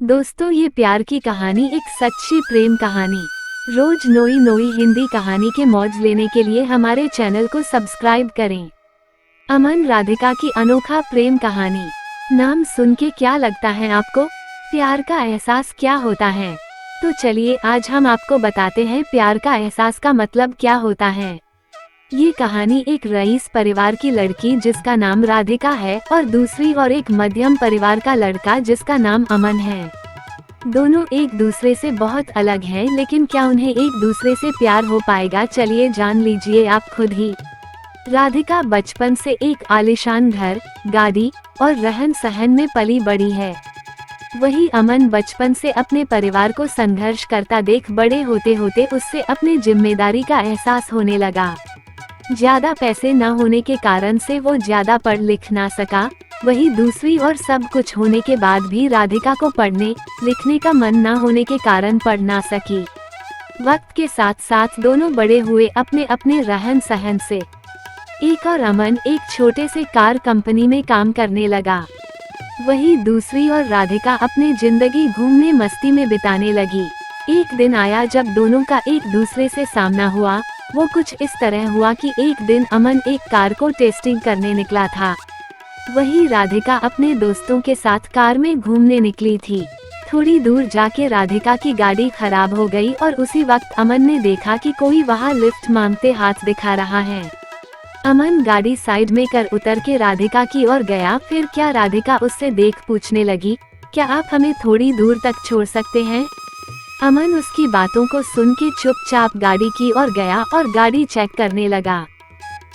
दोस्तों, ये प्यार की कहानी एक सच्ची प्रेम कहानी। रोज नई नई हिंदी कहानी के मौज लेने के लिए हमारे चैनल को सब्सक्राइब करें। अमन राधिका की अनोखा प्रेम कहानी। नाम सुन के क्या लगता है आपको? प्यार का एहसास क्या होता है? तो चलिए आज हम आपको बताते हैं प्यार का एहसास का मतलब क्या होता है। ये कहानी एक रईस परिवार की लड़की जिसका नाम राधिका है और दूसरी और एक मध्यम परिवार का लड़का जिसका नाम अमन है। दोनों एक दूसरे से बहुत अलग हैं, लेकिन क्या उन्हें एक दूसरे से प्यार हो पाएगा? चलिए जान लीजिए आप खुद ही। राधिका बचपन से एक आलीशान घर, गाड़ी और रहन सहन में पली बड़ी है। वही अमन बचपन से अपने परिवार को संघर्ष करता देख बड़े होते होते उससे अपनी जिम्मेदारी का एहसास होने लगा। ज्यादा पैसे न होने के कारण से वो ज्यादा पढ़ लिख ना सका। वही दूसरी और सब कुछ होने के बाद भी राधिका को पढ़ने लिखने का मन न होने के कारण पढ़ ना सकी। वक्त के साथ साथ दोनों बड़े हुए अपने अपने रहन सहन से। एक और अमन एक छोटे से कार कंपनी में काम करने लगा। वही दूसरी और राधिका अपनी जिंदगी घूमने मस्ती में बिताने लगी। एक दिन आया जब दोनों का एक दूसरे से सामना हुआ। वो कुछ इस तरह हुआ कि एक दिन अमन एक कार को टेस्टिंग करने निकला था। वही राधिका अपने दोस्तों के साथ कार में घूमने निकली थी। थोड़ी दूर जाके राधिका की गाड़ी खराब हो गई और उसी वक्त अमन ने देखा कि कोई वहां लिफ्ट मांगते हाथ दिखा रहा है। अमन गाड़ी साइड में कर उतर के राधिका की ओर गया। फिर क्या राधिका उससे देख पूछने लगी, क्या आप हमें थोड़ी दूर तक छोड़ सकते हैं? अमन उसकी बातों को सुन के चुपचाप गाड़ी की ओर गया और गाड़ी चेक करने लगा।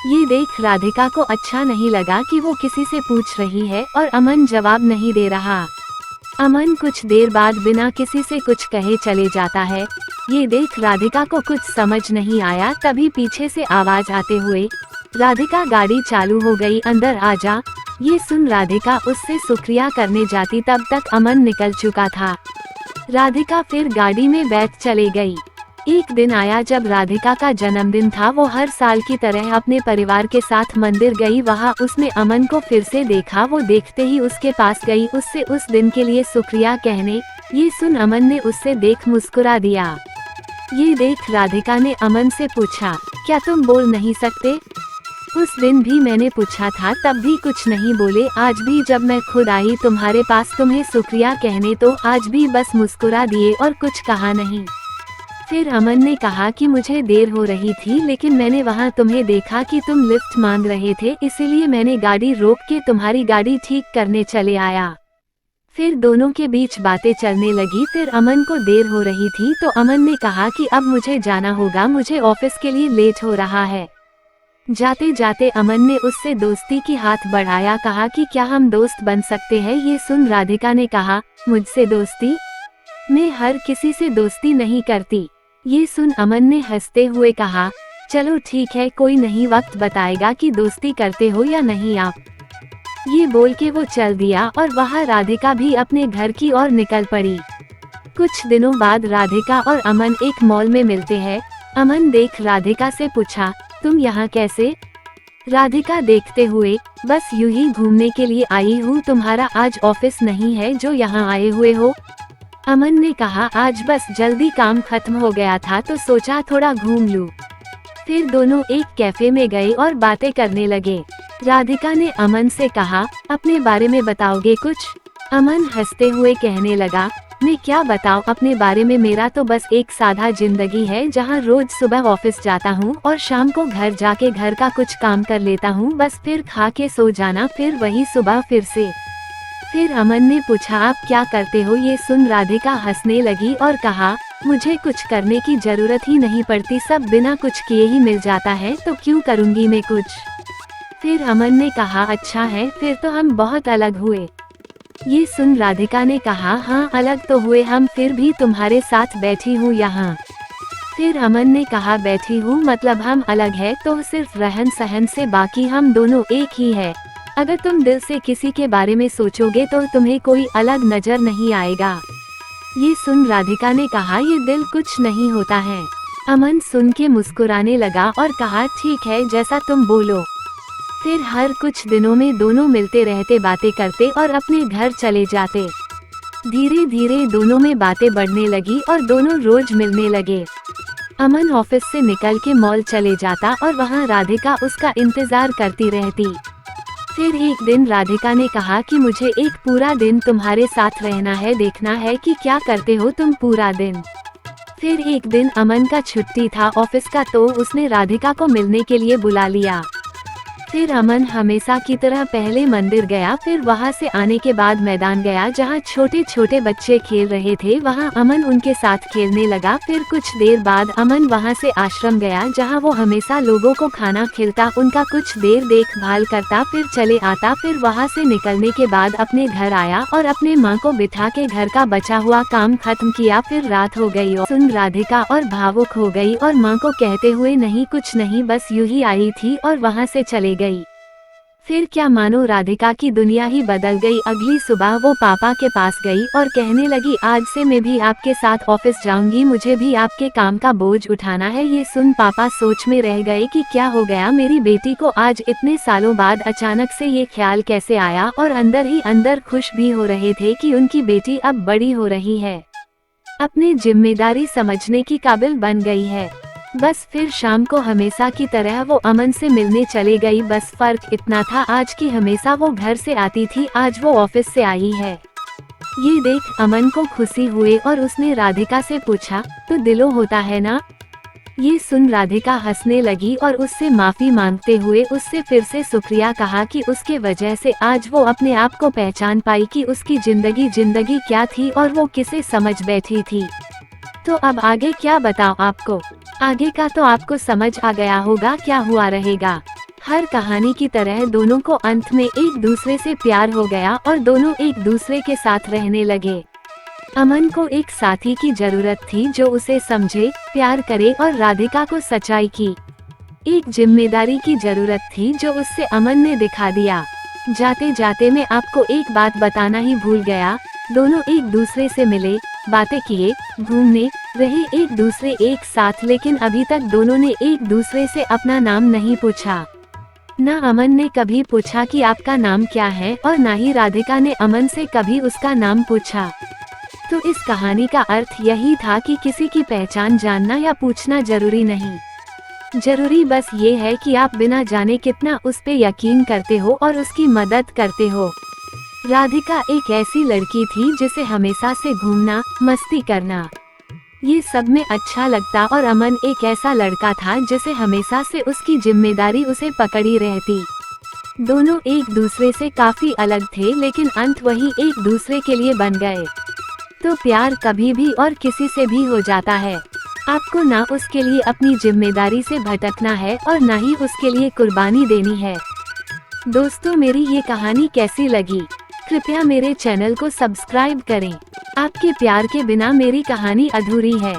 ये देख राधिका को अच्छा नहीं लगा कि वो किसी से पूछ रही है और अमन जवाब नहीं दे रहा। अमन कुछ देर बाद बिना किसी से कुछ कहे चले जाता है। ये देख राधिका को कुछ समझ नहीं आया। तभी पीछे से आवाज आते हुए, राधिका गाड़ी चालू हो गई, अंदर आ जा। ये सुन राधिका उससे शुक्रिया करने जाती तब तक अमन निकल चुका था। राधिका फिर गाड़ी में बैठ चले गई। एक दिन आया जब राधिका का जन्मदिन था। वो हर साल की तरह अपने परिवार के साथ मंदिर गई। वहाँ उसने अमन को फिर से देखा। वो देखते ही उसके पास गई उससे उस दिन के लिए शुक्रिया कहने। ये सुन अमन ने उससे देख मुस्कुरा दिया। ये देख राधिका ने अमन से पूछा, क्या तुम बोल नहीं सकते? उस दिन भी मैंने पूछा था, तब भी कुछ नहीं बोले। आज भी जब मैं खुद आई तुम्हारे पास तुम्हें शुक्रिया कहने, तो आज भी बस मुस्कुरा दिए और कुछ कहा नहीं। फिर अमन ने कहा कि मुझे देर हो रही थी, लेकिन मैंने वहाँ तुम्हें देखा कि तुम लिफ्ट मांग रहे थे, इसीलिए मैंने गाड़ी रोक के तुम्हारी गाड़ी ठीक करने चले आया। फिर दोनों के बीच बातें चलने लगी। फिर अमन को देर हो रही थी तो अमन ने कहा कि अब मुझे जाना होगा, मुझे ऑफिस के लिए लेट हो रहा है। जाते जाते अमन ने उससे दोस्ती की हाथ बढ़ाया, कहा कि क्या हम दोस्त बन सकते हैं? ये सुन राधिका ने कहा, मुझसे दोस्ती? मैं हर किसी से दोस्ती नहीं करती। ये सुन अमन ने हंसते हुए कहा, चलो ठीक है, कोई नहीं वक्त बताएगा कि दोस्ती करते हो या नहीं आप। ये बोल के वो चल दिया और वहाँ राधिका भी अपने घर की ओर निकल पड़ी। कुछ दिनों बाद राधिका और अमन एक मॉल में मिलते हैं। अमन देख राधिका से पूछा, तुम यहाँ कैसे? राधिका देखते हुए, बस यूं ही घूमने के लिए आई हूँ, तुम्हारा आज ऑफिस नहीं है जो यहाँ आए हुए हो? अमन ने कहा, आज बस जल्दी काम खत्म हो गया था तो सोचा थोड़ा घूम लूं। फिर दोनों एक कैफे में गए और बातें करने लगे। राधिका ने अमन से कहा, अपने बारे में बताओगे कुछ? अमन हंसते हुए कहने लगा, मैं क्या बताऊं अपने बारे में, मेरा तो बस एक सादा जिंदगी है जहां रोज सुबह ऑफिस जाता हूं और शाम को घर जाके घर का कुछ काम कर लेता हूं, बस फिर खा के सो जाना, फिर वही सुबह फिर से। फिर अमन ने पूछा, आप क्या करते हो? ये सुन राधिका हंसने लगी और कहा, मुझे कुछ करने की जरूरत ही नहीं पड़ती, सब बिना कुछ किए ही मिल जाता है, तो क्यों करूँगी मैं कुछ? फिर अमन ने कहा, अच्छा है, फिर तो हम बहुत अलग हुए। ये सुन राधिका ने कहा, हाँ अलग तो हुए हम, फिर भी तुम्हारे साथ बैठी हूँ यहाँ। फिर अमन ने कहा, बैठी हूँ मतलब हम अलग है तो सिर्फ रहन सहन से, बाकी हम दोनों एक ही है। अगर तुम दिल से किसी के बारे में सोचोगे तो तुम्हें कोई अलग नजर नहीं आएगा। ये सुन राधिका ने कहा, ये दिल कुछ नहीं होता है। अमन सुन के मुस्कुराने लगा और कहा, ठीक है जैसा तुम बोलो। फिर हर कुछ दिनों में दोनों मिलते रहते, बातें करते और अपने घर चले जाते। धीरे धीरे दोनों में बातें बढ़ने लगी और दोनों रोज मिलने लगे। अमन ऑफिस से निकल के मॉल चले जाता और वहाँ राधिका उसका इंतजार करती रहती। फिर एक दिन राधिका ने कहा कि मुझे एक पूरा दिन तुम्हारे साथ रहना है, देखना है कि क्या करते हो तुम पूरा दिन। फिर एक दिन अमन का छुट्टी था ऑफिस का, तो उसने राधिका को मिलने के लिए बुला लिया। फिर अमन हमेशा की तरह पहले मंदिर गया, फिर वहां से आने के बाद मैदान गया जहां छोटे छोटे बच्चे खेल रहे थे, वहां अमन उनके साथ खेलने लगा। फिर कुछ देर बाद अमन वहां से आश्रम गया जहां वो हमेशा लोगों को खाना खिलाता, उनका कुछ देर देखभाल करता, फिर चले आता। फिर वहां से निकलने के बाद अपने घर आया और अपने माँ को बिठा के घर का बचा हुआ काम खत्म किया। फिर रात हो गई और सुन राधिका और भावुक हो गई और माँ को कहते हुए नहीं कुछ नहीं, बस यूं ही आई थी और वहां से चले गई। फिर क्या मानो राधिका की दुनिया ही बदल गई। अगली सुबह वो पापा के पास गई और कहने लगी आज से मैं भी आपके साथ ऑफिस जाऊंगी, मुझे भी आपके काम का बोझ उठाना है। ये सुन पापा सोच में रह गए कि क्या हो गया, मेरी बेटी को आज इतने सालों बाद अचानक से ये ख्याल कैसे आया, और अंदर ही अंदर खुश भी हो रहे थे कि उनकी बेटी अब बड़ी हो रही है, अपनी जिम्मेदारी समझने की काबिल बन गई है। बस फिर शाम को हमेशा की तरह वो अमन से मिलने चले गई। बस फर्क इतना था आज की हमेशा वो घर से आती थी, आज वो ऑफिस से आई है। ये देख अमन को खुशी हुई और उसने राधिका से पूछा तो दिलो होता है ना। ये सुन राधिका हंसने लगी और उससे माफी मांगते हुए उससे फिर से शुक्रिया कहा कि उसके वजह से आज वो अपने आप को पहचान पाई कि उसकी जिंदगी क्या थी और वो किसे समझ बैठी थी। तो अब आगे क्या बताऊं आपको, आगे का तो आपको समझ आ गया होगा क्या हुआ रहेगा। हर कहानी की तरह दोनों को अंत में एक दूसरे से प्यार हो गया और दोनों एक दूसरे के साथ रहने लगे। अमन को एक साथी की जरूरत थी जो उसे समझे, प्यार करे और राधिका को सच्चाई की एक जिम्मेदारी की जरूरत थी जो उससे अमन ने दिखा दिया। जाते जाते मैं आपको एक बात बताना ही भूल गया, दोनों एक दूसरे से मिले, बातें किए, घूमने रहे एक दूसरे एक साथ, लेकिन अभी तक दोनों ने एक दूसरे से अपना नाम नहीं पूछा। ना अमन ने कभी पूछा कि आपका नाम क्या है और ना ही राधिका ने अमन से कभी उसका नाम पूछा। तो इस कहानी का अर्थ यही था कि किसी की पहचान जानना या पूछना जरूरी नहीं, जरूरी बस ये है कि आप बिना जाने कितना उस पे यकीन करते हो और उसकी मदद करते हो। राधिका एक ऐसी लड़की थी जिसे हमेशा से घूमना, मस्ती करना ये सब में अच्छा लगता, और अमन एक ऐसा लड़का था जिसे हमेशा से उसकी जिम्मेदारी उसे पकड़ी रहती। दोनों एक दूसरे से काफी अलग थे लेकिन अंत वही एक दूसरे के लिए बन गए। तो प्यार कभी भी और किसी से भी हो जाता है, आपको ना उसके लिए अपनी जिम्मेदारी से भटकना है और ना ही उसके लिए कुर्बानी देनी है। दोस्तों मेरी ये कहानी कैसी लगी, कृपया मेरे चैनल को सब्सक्राइब करें। आपके प्यार के बिना मेरी कहानी अधूरी है।